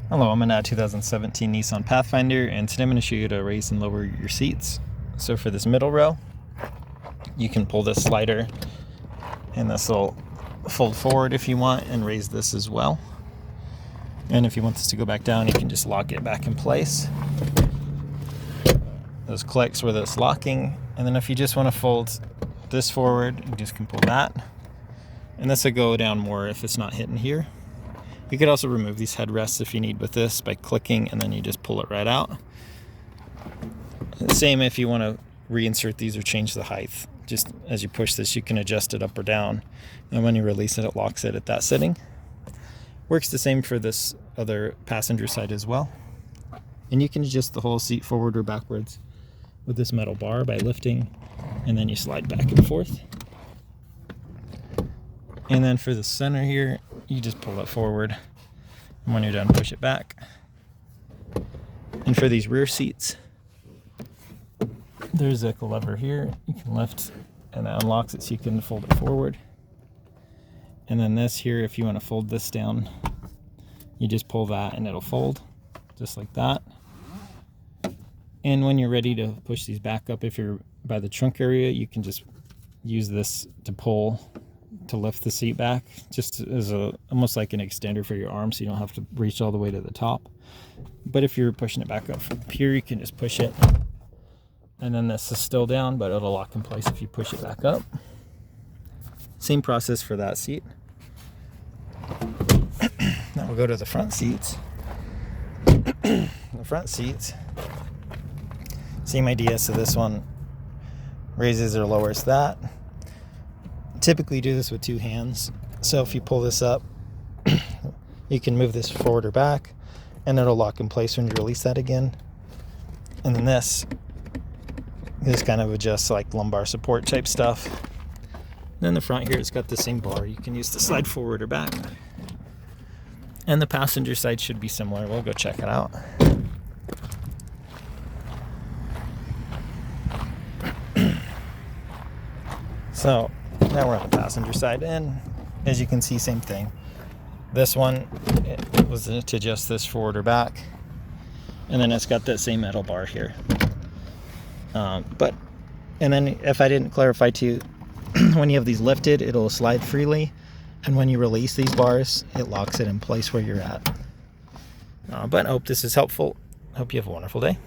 Hello, I'm in a 2017 Nissan Pathfinder, and today I'm going to show you how to raise and lower your seats. So for this middle row, you can pull this slider and this will fold forward if you want and raise this as well. And if you want this to go back down, you can just lock it back in place. Those clicks were this locking, and then if you just want to fold this forward, you just can pull that. And this will go down more if it's not hitting here. You could also remove these headrests if you need with this by clicking, and then you just pull it right out. Same if you want to reinsert these or change the height. Just as you push this, you can adjust it up or down. And when you release it, it locks it at that setting. Works the same for this other passenger side as well. And you can adjust the whole seat forward or backwards with this metal bar by lifting, and then you slide back and forth. And then for the center here, you just pull it forward, and when you're done, push it back. And for these rear seats, there's a lever here you can lift, and that unlocks it so you can fold it forward. And then this here, if you want to fold this down, you just pull that and it'll fold just like that. And when you're ready to push these back up, if you're by the trunk area, you can just use this to pull to lift the seat back, just as almost like an extender for your arm, so you don't have to reach all the way to the top. But if you're pushing it back up from here, you can just push it, and then this is still down, but it'll lock in place if you push it back up. Same process for that seat. Now we'll go to the front seats. The front seats, same idea. So this one raises or lowers that. Typically do this with two hands. So if you pull this up, you can move this forward or back, and it'll lock in place when you release that again. And then this kind of adjusts like lumbar support type stuff. Then the front here, it's got the same bar. You can use to slide forward or back. And the passenger side should be similar. We'll go check it out. So now we're on the passenger side, and as you can see, same thing. This one was to adjust this forward or back, and then it's got that same metal bar here. And then if I didn't clarify too, when you have these lifted, it'll slide freely, and when you release these bars, it locks it in place where you're at. But I hope this is helpful. Hope you have a wonderful day.